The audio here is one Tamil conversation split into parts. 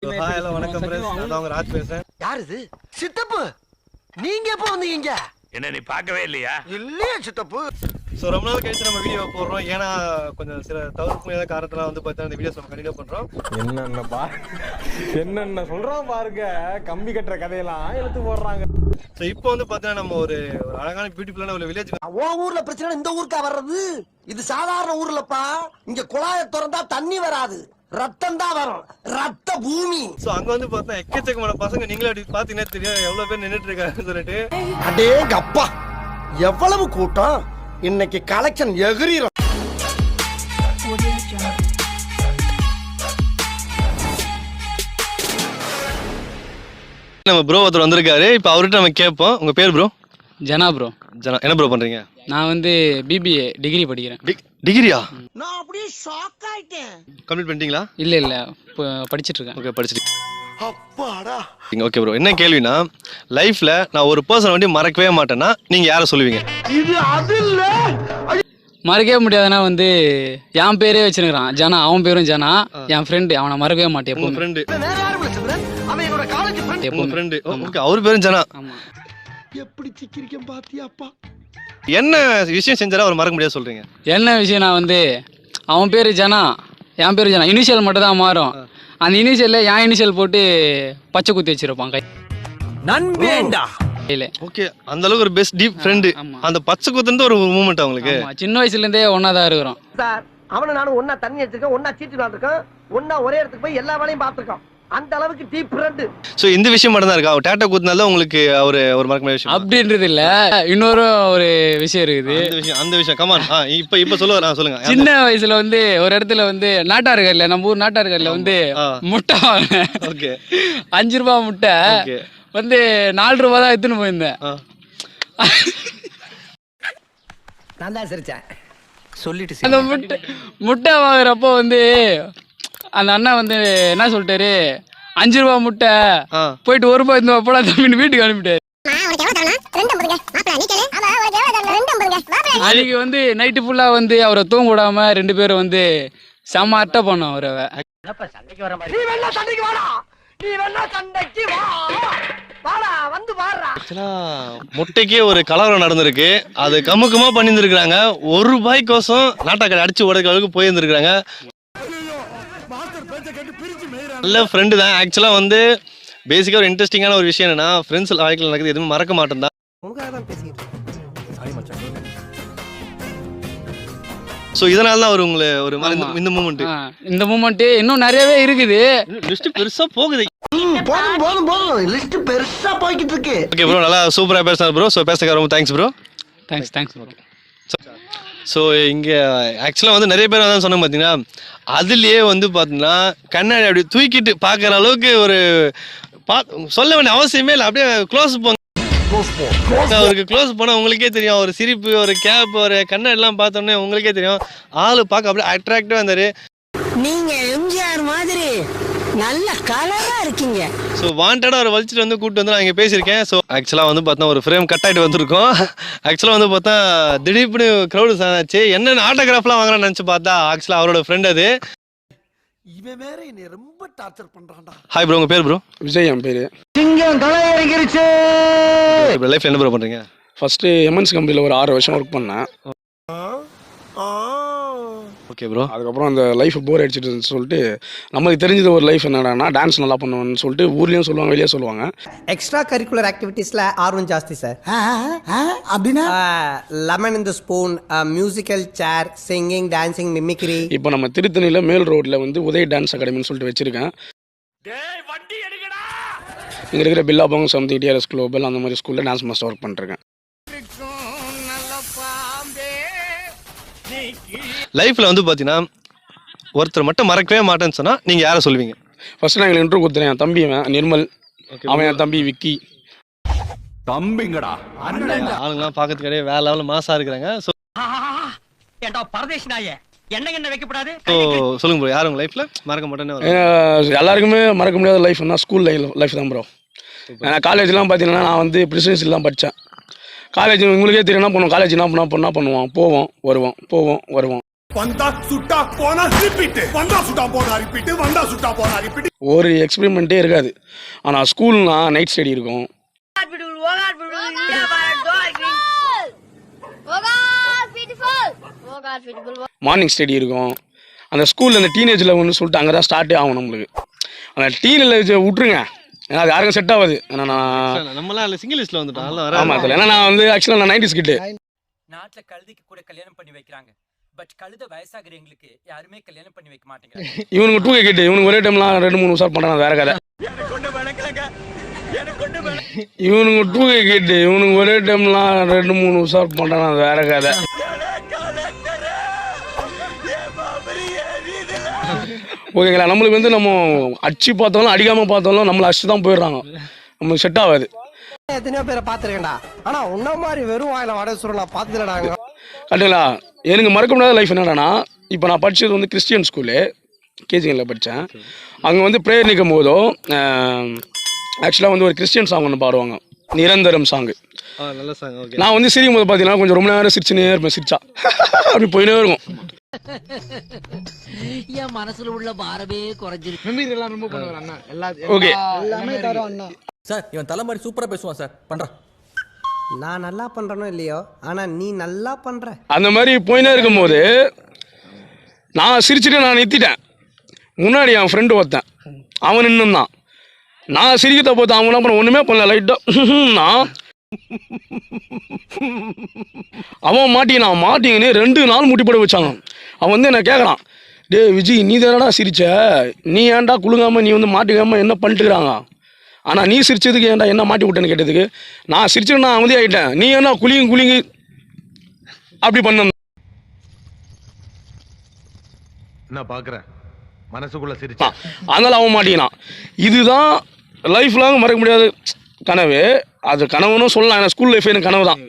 ஹாய் ஹலோ வணக்கம் பிரஸ். நான் உங்க ராஜ் பேசுறேன். யார் இது? சித்தப்பு. நீங்க எப்போ வந்தீங்க? என்ன நீ பார்க்கவே இல்லையா? இல்லையே சித்தப்பு. சோ ரொம்ப நாள் கழிச்சு நம்ம வீடியோ போடுறோம். ஏன்னா கொஞ்சம் சில தவிர்க்க முடியாத காரணத்தினால வந்து பார்த்தா இந்த வீடியோஸ் நம்ம கண்டினியூ பண்றோம். என்னென்ன சொல்றான் பாருங்க, கம்பி கட்டுற கதையெல்லாம் எடுத்து போடுறாங்க. சோ இப்போ வந்து பார்த்தா நம்ம ஒரு அழகான பியூட்டிஃபுல்லான ஒரு வில்லேஜ். ஓ ஊர்ல பிரச்சனை இந்த ஊருக்கா வர்றது? இது சாதாரண ஊர்லப்பா. இங்க குழாயை திறந்தா தண்ணி வராது, ரத்தம் தான் வரும். ரத்த பூமி. சோ அங்க வந்து பார்த்தா எக்கச்சக்கமான பசங்க, நீங்களே அப்படி பாத்தீங்கன்னா தெரியும் எவ்வளவு பேர் நின்னுட்டு இருக்காங்கன்னு சொல்லிட்டு. அடேங்க அப்பா, எவ்வளவு கூட்டம்! இன்னைக்கு கலெக்ஷன் எகிரிரும். நம்ம ப்ரோ ஒருத்தர் வந்திருக்காரு. இப்போ அவர்கிட்ட நம்ம கேட்போம். உங்க பேர் ப்ரோ? ஜனா ப்ரோ. ஜனா, என்ன ப்ரோ பண்றீங்க? நான் வந்து பிபிஏ டிகிரி படிக்கிறேன். டிகிரியா? நான் அப்படியே ஷாக் ஆயிட்டேன். கம்ப்ளீட் பண்ணிட்டீங்களா? இல்லை இப்போ படிச்சுட்டு இருக்கேன். ஓகே, படிச்சிட்டு. அப்பாடா. ஓகே ப்ரோ, என்ன கேள்வினா, லைஃப்ல நான் ஒரு பர்சன் வந்து மறக்கவே மாட்டேன்னா நீங்க யாரை சொல்லுவீங்க? இது அது இல்ல. மறக்கவே முடியாதுன்னா வந்து என் பேரே வச்சிருக்கிறான் ஜனா. அவன் பேரும் ஜனா. என் ஃப்ரெண்டு, அவனை மறக்கவே மாட்டேன். உங்க ஃப்ரெண்டு? வேற யாரும் இல்ல சிம்ரன். அவன் என்னோட காலேஜ் ஃப்ரெண்ட். உங்க ஃப்ரெண்டு? ஓகே, அவர் பேரும் ஜனா. ஆமா. எப்படி சிக்கிரிக்கம் பாத்தியாப்பா? என்ன விஷயம் செஞ்சாரா அவர் மறக்க முடியாது சொல்றீங்க? என்ன விஷயம், நான் வந்து அவன் பேர் ஜனா, என் பேர் ஜனா. இனிஷியல் மட்டும் தான் மாறும். அந்த இனிஷியல்ல என் இனிஷியல் போட்டு பச்சை குத்தி வச்சிருப்பான் கை நண்பேண்டா கையில. ஓகே, அந்த அளவுக்கு ஒரு பெஸ்ட் டீப் ஃப்ரெண்டு. ஆமா. அந்த பச்சை குத்துறது ஒரு மூமெண்ட் அவங்களுக்கு. ஆமா, சின்ன வயசுல இருந்தே ஒன்னா தான் இருக்கிறோம் சார். அவன நானும் ஒண்ணா தண்ணி வச்சிருக்கோம், ஒண்ணா சீட்டு விளையாண்டுருக்கோம், ஒண்ணா ஒரே இடத்துக்கு போய் எல்லா வேலையும் பார்த்திருக்கோம். அந்த அளவுக்கு டீப் ஃப்ரெண்ட். சோ இந்த விஷயம் மட்டும் தான் இருக்கா? அவர் டேட்டா குத்துனால உங்களுக்கு அவர் ஒரு மறக்க முடியாத விஷயம் அப்படின்றது இல்ல, இன்னொரு ஒரு விஷயம் இருக்குது. அந்த விஷயம் கமான். இப்ப சொல்லுங்க. சின்ன வயசுல வந்து ஒரு இடத்துல வந்து நாட்டார்கல்ல, நம்ம ஊர் நாட்டார்கல்ல வந்து முட்டை வாங்கினேன். ஓகே, 5 ரூபாய் முட்டை வந்து 4 ரூபாய் தான் எடுத்துன்னு போயிருந்தேன். நான் தான் சிரிச்சேன். சொல்லிட்டு அந்த முட்டை வாங்குறப்போ வந்து அந்த அண்ணா வந்து என்ன சொல்லிட்டாரு, 5 ரூபாய் முட்டை போயிட்டு 1 ரூபாய் இந்த போல தம்பின்னு வீட்டுக்கு அனுப்பிட்டாரு. அன்னைக்கு வந்து நைட்டு ஃபுல்லா வந்து அவரை தூங்க விடாம 2 பேரும் வந்து செம்ம அட்டை பண்ணோம் அவரை. நீ வேணா சண்டைக்கு வாடா, நீ வேணா சண்டைக்கு வா, வாடா வந்து வாடா. ஆக்சுவலா முட்டைக்கே ஒரு கலவரம் நடந்திருக்கு. அது கமுக்கமா பண்ணியிருந்திருக்காங்க. 1 ரூபாய்க்கோசம் நாட்டாக்கடை அடிச்சு உடைக்கிற அளவுக்கு போயிருந்திருக்காங்க. நல்ல ஃப்ரெண்டு தான். ஆக்சுவலா வந்து பேசிக்கா ஒரு இன்ட்ரெஸ்டிங்கான ஒரு விஷயம் என்னன்னா, ஃப்ரெண்ட்ஸ் வாழ்க்கையில் நடக்குது எதுவுமே மறக்க மாட்டேன் தான். ஸோ இதனால தான் அவர் உங்களை ஒரு இந்த மூமெண்ட் இன்னும் நிறையவே இருக்குது. லிஸ்ட் பெருசா போகுது. போதும் லிஸ்ட் பெருசா போய்கிட்டு இருக்கு. ஓகே ப்ரோ, நல்லா சூப்பரா பேசுறாரு ப்ரோ. ஸோ பேசுறதுக்கு ரொம்ப thanks bro. Thanks bro. So இங்கே ஆக்சுவலாக வந்து நிறைய பேர் தான் சொன்னோம் பார்த்தீங்கன்னா, அதுலேயே வந்து பார்த்தீங்கன்னா கண்ணாடி அப்படி தூக்கிட்டு பார்க்குற அளவுக்கு ஒரு சொல்ல வேண்டிய அவசியமே இல்லை. அப்படியே க்ளோஸ் போங்க. அவருக்கு க்ளோஸ் போனால் உங்களுக்கே தெரியும். ஒரு சிரிப்பு, ஒரு கேப், ஒரு கண்ணாடிலாம் பார்த்தோன்னே உங்களுக்கே தெரியும். ஆள் பார்க்க அப்படியே அட்ராக்டிவாக இருந்தார். நீங்க எம்ஜிஆர் மாதிரி நல்ல கலரா இருக்கீங்க. ஸோ வாண்டடாக அவர் வலிச்சுட்டு வந்து கூப்பிட்டு வந்து நான் இங்கே பேசியிருக்கேன். ஸோ ஆக்சுவலாக வந்து பார்த்தா ஒரு ஃப்ரேம் கட் ஆகிட்டு வந்திருக்கோம். ஆக்சுவலாக வந்து பார்த்தா திடீர்னு க்ரௌடு ஆச்சு. என்னென்ன ஆட்டோகிராஃப்லாம் வாங்குறான்னு நினச்சி பார்த்தா ஆக்சுவலாக அவரோட ஃப்ரெண்ட் அது. இவன் வேற என்னை ரொம்ப டார்ச்சர் பண்றான்டா. ஹாய் ப்ரோ, உங்கள் பேர் ப்ரோ? விஜய் என் பேர். சிங்கம் தலை இறங்கிருச்சு. லைஃப்ல என்ன ப்ரோ பண்ணுறீங்க? ஃபர்ஸ்ட் எம்என்சி கம்பெனியில் ஒரு 6 வருஷம் ஒர்க் பண்ணேன். Okay bro. அதுக்கப்புறம் அந்த லைஃப் போர் அடிச்சிட்டு சொல்லிட்டு நமக்கு தெரிஞ்சது ஒரு லைஃப் என்னடான்னா டான்ஸ் நல்லா பண்ணுவேன்னு சொல்லிட்டு ஊர்லேயும் சொல்லுவாங்க, வெளியே சொல்லுவாங்க. எக்ஸ்ட்ரா கரிக்குலர் ஆக்டிவிட்டீஸ்ல ஆர்வம் ஜாஸ்தி சார். அப்படின்னா lemon in the spoon, musical chair, singing, dancing, mimicry. இப்போ நம்ம திருத்தணியில் மேல் ரோட்டில் வந்து உதய் டான்ஸ் அகாடமின்னு சொல்லிட்டு வச்சிருக்கேன். இங்கே இருக்கிற பில்லாபாங்க சம்தி டிஆர்எஸ் குளோபல் அந்த மாதிரி ஸ்கூலில் டான்ஸ் மாஸ்டர் ஒர்க் பண்ணிருக்கேன். லைஃப்ல வந்து பார்த்தீங்கன்னா ஒருத்தர் மட்டும் மறக்கவே மாட்டேன்னு சொன்னா நீங்க யாரை சொல்லுவீங்க? ஃபர்ஸ்ட் நான் எங்களுக்கு இன்ட்ரோ கொடுத்தேன். என் தம்பி நிர்மல், அவன் என் தம்பி விக்கி. தம்பிங்கடா ஆளுங்கலாம் பார்க்கறதுக்கு கிடையாது, வேற லெவலில் மாசா இருக்கிறாங்க. ஸோ ஏண்டா பரதேசி நாயே, என்ன வைக்கப்படாது. ஸோ சொல்லுங்க ப்ரோ, யார் உங்க லைஃப்ல மறக்க மாட்டேன்னு? எல்லாருக்குமே மறக்க முடியாத லைஃப்னா ஸ்கூல் லைஃப் தான் ப்ரோ. நான் காலேஜ்லாம் பார்த்தீங்கன்னா நான் வந்து பிரசிடென்சியில் தான் படித்தேன். காலேஜ் உங்களுக்கே தெரியும் என்ன பண்ணுவோம், காலேஜ் என்ன பண்ணுவோம், போவோம் வருவோம். வந்தா சுட்டா போனா ரிப்பீட், வந்தா சுட்டா போனா ரிப்பீட், வந்தா சுட்டா போனா ரிப்பீட். ஒரு எக்ஸ்பெரிமெண்ட்டே இருக்காது. ஆனால் ஸ்கூல்னா நைட் ஸ்டடி இருக்கும், மார்னிங் ஸ்டடி இருக்கும். அந்த ஸ்கூலில் அந்த டீனேஜில் ஒன்று சொல்லிட்டு அங்கே தான் ஸ்டார்ட்டே ஆகும் நம்மளுக்கு. அந்த டீனேஜ் விட்ருங்க, ஏன்னா அது யாருக்கும் செட் ஆகாது. ஏன்னா நான் நம்மளாம் சிங்கிள் லிஸ்ட்ல வந்துட்டோம். ஆமாம் அதில் ஏன்னா நான் வந்து ஆக்சுவலாக நான் 90s கிட்டு. நாட்டுல கழுதைக்கு கூட கல்யாணம் பண்ணி வைக்கிறாங்க, பட் கழுத வயசாகிறவங்களுக்கு யாருமே கல்யாணம் பண்ணி வைக்க மாட்டேங்கிறாங்க. இவனுக்கு 2K கிட்டு, இவனுக்கு ஒரே டைம்லாம் 2-3 உஷார் பண்ணுறாங்க, வேற கதை. இவனுக்கு 2K கிட்டு, இவனுக்கு ஒரே டைம்லாம் 2-3 உஷார் பண்ணுறாங்க, வேற கதை. ஓகேங்களா, நம்மளுக்கு வந்து நம்ம அடிச்சு பார்த்தாலும் அடிக்காமல் பார்த்தாலும் நம்மளை அடிச்சு தான் போயிடுறாங்க, நம்மளுக்கு செட் ஆகாது. எத்தனையோ பேரை பாத்துருக்கேன்டா, ஆனா உன்ன மாதிரி வெறும் வாயில வடை சுருள் நான் பாத்துலடாங்க. கரெக்டுங்களா, எனக்கு மறக்க முடியாத லைஃப் என்னடானா, இப்போ நான் படித்தது வந்து கிறிஸ்டியன் ஸ்கூலு, கேஜிங்களில் படித்தேன். அங்கே வந்து ப்ரேயர் நிற்கும் போதும் ஆக்சுவலாக வந்து ஒரு கிறிஸ்டியன் சாங் ஒன்று பாடுவாங்க, நிரந்தரம் சாங்கு. நல்ல சாங். ஓகே. நான் வந்து சிரிக்கும் போது பார்த்தீங்கன்னா கொஞ்சம் ரொம்ப நேரம் சிரிச்சுனே இருப்பேன், சிரிச்சா அப்படி போயினே இருக்கும். என் மனசுல உள்ள பாரமே குறைஞ்சிருக்கு. ஓகே சார் இவன் தலை மாதிரி சூப்பரா பேசுவான் சார், பண்றான். நான் நல்லா பண்றேனோ இல்லையோ, ஆனா நீ நல்லா பண்ற. அந்த மாதிரி போயினே இருக்கும்போது நான் சிரிச்சுட்டு நான் நிறுத்திட்டேன். முன்னாடி என் ஃப்ரெண்டு ஒருத்தன், அவன் இன்னும் தான் நான் சிரிக்கிறத பார்த்து அவன் அப்புறம் ஒன்றுமே பண்ணல, லைட்டாக அவன் மாட்டிங்கன்னு 2 நாள் முட்டி போட வச்சாங்க. அவன் வந்து என்ன கேட்குறான், டே விஜய் நீ தானடா சிரிச்ச, நீ ஏன்டா குலுங்காமல் நீ வந்து மாட்டிக்காமல் என்ன பண்ணிட்டுக்கிறாங்க, ஆனால் நீ சிரிச்சதுக்கு ஏன்டா என்ன மாட்டி விட்டேன்னு கேட்டதுக்கு, நான் சிரிச்சுட்டு நான் அமைதி ஆகிட்டேன், நீ என்ன குளிங்கு அப்படி பண்ண. நான் பாக்குறேன் மனசுக்குள்ள சிரிச்சா, அதனால அவன் மாட்டிக்கினான். இதுதான் லைஃப் லாங் மறக்க முடியாது கனவு. அது கனவுன்னு சொல்லலாம், ஏன்னா ஸ்கூல் லைஃப் எனக்கு கனவு தான்,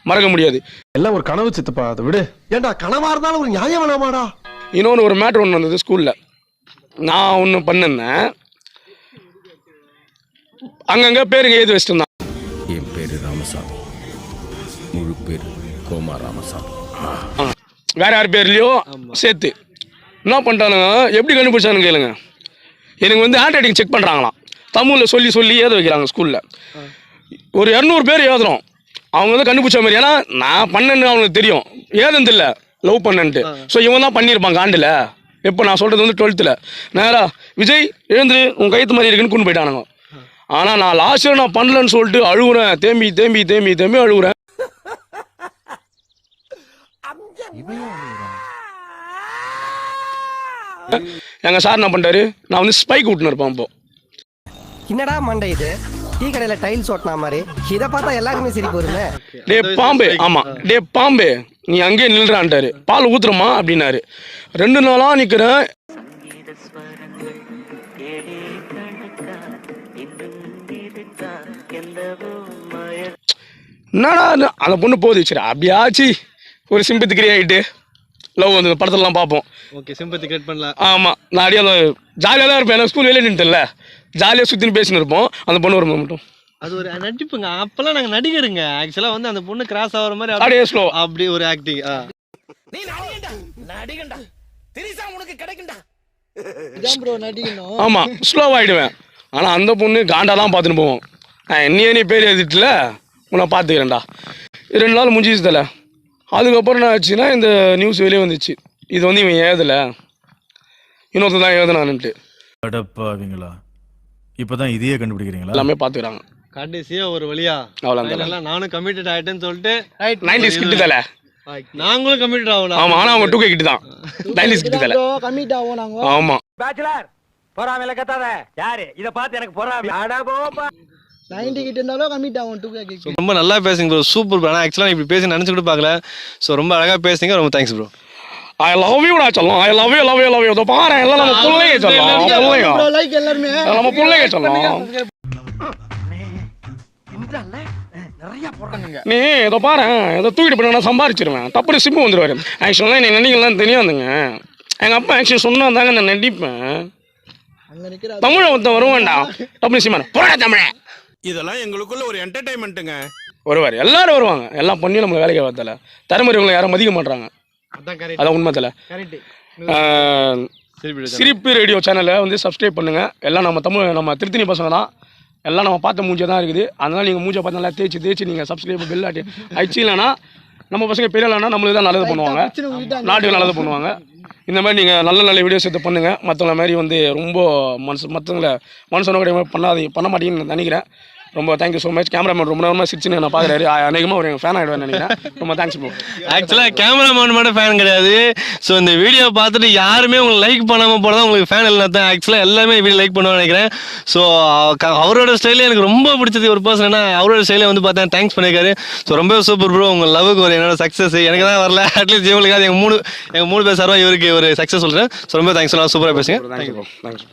மறக்க முடியாது. எல்லாம் ஒரு கனவு சித்தப்பா, அதை விடு. ஏண்டா கனவா இருந்தாலும் ஒரு நியாயம் வேணாமாடா? இன்னொன்று ஒரு மேட்ரு ஒன்று வந்தது ஸ்கூலில். நான் ஒன்று பண்ணிருந்தேன், அங்கங்கே பேருங்க எழுதி வச்சுட்டு இருந்தான். என் பேரு ராமசாமி, முழு பேர் கோமா ராமசாமி. வேற யார் பேர்லையோ சேர்த்து என்ன பண்ணிட்டானுங்க, எப்படி கண்டுபிடிச்சானு கேளுங்க. எனக்கு வந்து ஹேண்ட் ரைட்டிங் செக் பண்ணுறாங்களாம், தமிழில் சொல்லி எழுத வைக்கிறாங்க ஸ்கூலில். ஒரு 200 பேர் எழுதுறோம், அவங்க வந்து கண்டுபிடிச்ச மாதிரி. ஏன்னா நான் பண்ணேன்னு அவங்களுக்கு தெரியும், ஏதுன்னு இல்லை லவ் பண்ணன்ட்டு. ஸோ இவன் தான் பண்ணியிருப்பான் காண்டில். எப்போ நான் சொல்கிறது வந்து 12th நேரா விஜய் எழுந்து உன் கைத்து மாதிரி இருக்குன்னு கொண்டு போயிட்டானுங்க. ஆனால் நான் லாஸ்ட்டில் நான் பண்ணலன்னு சொல்லிட்டு அழுகுறேன், தேம்பி அழுகுறேன். எங்கள் சார் என்ன பண்ணிட்டாரு, நான் வந்து ஸ்பைக் விட்டுன்னு இருப்பேன். இப்போ என்னடா மண்டை இது, டீ கடையில டைல்ஸ் ஓட்டினா மாதிரி, இதை பார்த்தா எல்லாருமே சிரிப்பு வருமே. டே பாம்பு, ஆமாம் டே பாம்பு நீ அங்கேயே நில்றான்ட்டாரு, பால் ஊத்துறமா அப்படின்னாரு. 2 நாளாக நிற்கிறேன். என்னடா அந்த பொண்ணு போகுது, சரி அப்படியாச்சு ஒரு சிம்பத்தி ஆகிட்டு லவ் வந்து படத்துலலாம் பார்ப்போம். ஓகே, சிம்பத்தி கிரியேட் பண்ணலாம். ஆமாம், நான் அப்படியே அந்த ஜாலியாக தான் இருப்பேன். எனக்கு ஸ்கூல் வெளியே நின்றுல ஜாலியாக சுற்றின்னு பேசின்னு இருப்போம். அந்த பொண்ணு ஒரு மட்டும் அது ஒரு நடிப்புங்க. அப்பெல்லாம் நாங்கள் நடிகருங்க. ஆக்சுவலாக வந்து அந்த பொண்ணு கிராஸ் ஆகிற மாதிரி அப்படியே ஸ்லோ அப்படி ஒரு ஆக்டிங். ஆமாம் ஸ்லோவாகிடுவேன். ஆனால் அந்த பொண்ணு காண்டா தான் பார்த்துன்னு போவோம். நீ பேர் எழுதிட்டுல உன்னை பார்த்துக்கிறேன்டா. 2 நாள் முடிஞ்சிச்சு தலை. அதுக்கப்புறம் என்ன ஆச்சுன்னா இந்த நியூஸ் வெளியே வந்துச்சு, இது வந்து இவன் ஏதலை, இன்னொருத்தர் தான் எழுதுனான்ட்டு. அடப்பாவீங்களா, இப்போதான் இதையே கண்டுபிடிக்கிறீங்களா? எல்லாமே பார்த்துக்கிறாங்க. கடைசியா ஒரு வழியா அவ்வளோ நானும் கமிட்டட் ஆகிட்டேன்னு சொல்லிட்டு 90s கிட்டு தலை. நாங்களும் கமிட்டட் ஆகணும். ஆமாம், ஆனால் அவங்க 2K கிட்டு தான் 90s கிட்டு தலை. கமிட் ஆகும் நாங்க. ஆமாம், பேச்சுலர் பொறாமையில கத்தாத. யாரு இத பார்த்து எனக்கு பொறாமை? அட போப்பா, 90 கிட்ட இருந்தாலும் கமிட் ஆகும் 2K கிட்ட. ரொம்ப நல்லா பேசுங்க ப்ரோ, சூப்பர் ப்ரோ. ஆனால் ஆக்சுவலாக இப்படி பேசி நினச்சி கூட பார்க்கல. ஸோ ரொம்ப அழகாக பேசுங்க, ரொம்ப தேங்க்ஸ் ப்ரோ. ஐ லவ் யூடா சொல்லலாம், ஐ லவ் யூ. இதோ பாரு, எல்லாம் நம்ம பிள்ளைங்க சொல்லலாம், பிள்ளைங்க லைக் எல்லாரும் நம்ம பிள்ளைங்க சொல்லலாம். நீ இதை பாரு, இதை தூக்கிட்டு போய் நான் சம்பாரிச்சிருவேன், டப்புனு சிம்பு வந்துடுவாரு. ஆக்சுவலாக நீ நடிகலாம் தெரியாதுங்க, எங்கள் அப்பா ஆக்சுவலி சொன்னா தாங்க நான் நடிப்பேன். தமிழை ஒருத்தன் வருவான்டா, டப்புனு சிம்மா போடா தமிழ. இதெல்லாம் எங்களுக்குள்ள ஒரு என்டர்டைன்மெண்ட்டுங்க. வருவார், எல்லாரும் வருவாங்க, எல்லாம் பண்ணி நம்மளை வேலைக்கு வரதில்ல. தரமுறை இவங்களை யாரும் மதிக்க மாட்டாங்க. அதான் உண்மை தல. சிரிப்பு ரேடியோ சேனலை வந்து சப்ஸ்கிரைப் பண்ணுங்கள். எல்லாம் நம்ம திருத்தணி பசங்க தான், எல்லாம் நம்ம பார்த்த மூஞ்சை தான் இருக்குது. அதனால் நீங்கள் மூஞ்சை பார்த்து நல்லா தேய்ச்சி நீங்கள் சப்ஸ்கிரைப் பெல் அடிச்சிலன்னா நம்ம பசங்க பெரிய இல்லைன்னா நம்மளுக்கு தான் நல்லது பண்ணுவாங்க, நாட்டுக்கு நல்லது பண்ணுவாங்க. இந்த மாதிரி நீங்கள் நல்ல வீடியோஸ் எடுத்து பண்ணுங்கள். மற்றவங்கள மாதிரி வந்து ரொம்ப மற்றவங்கள மனுஷனோட பண்ண மாட்டீங்கன்னு நினைக்கிறேன். ரொம்ப தேங்க்யூ ஸோ மச். கேமராமேன் ரொம்ப நேரமாக சிரிச்சுன்னு நான் பார்க்குறாரு. அநேகமாக ஒரு ஃபேன் ஆகிடுவேன் நினைக்கிறேன். ரொம்ப தேங்க்ஸ் ப்ரோ. ஆக்சுவலாக கேமராமேன் மட்டும் ஃபேன் கிடையாது. ஸோ இந்த வீடியோ பார்த்துட்டு யாருமே உங்களுக்கு லைக் பண்ணாமல் போனால் உங்களுக்கு ஃபேன் இல்லை தான். ஆக்சுவலாக எல்லாமே வீடியோ லைக் பண்ணுவான்னு நினைக்கிறேன். ஸோ அவரோட ஸ்டைலே எனக்கு ரொம்ப பிடிச்சது ஒரு பர்சன். ஏன்னா அவரோட ஸ்டைலே வந்து பார்த்தேன் தேங்க்ஸ் பண்ணியிருக்காரு. ஸோ ரொம்ப சூப்பர் ப்ரோ. உங்கள் லவ்வுக்கு ஒரு என்னோட சக்ஸஸ் எனக்கு தான் வரல, அட்லீஸ்ட் இவங்களுக்காக எங்கள் மூணு பேர் சார்பாக இவருக்கு ஒரு சக்ஸஸ் சொல்கிறேன். ஸோ ரொம்ப தேங்க்ஸ், சூப்பராக பேசுங்க. Thank you bro. தேங்க்ஸ்.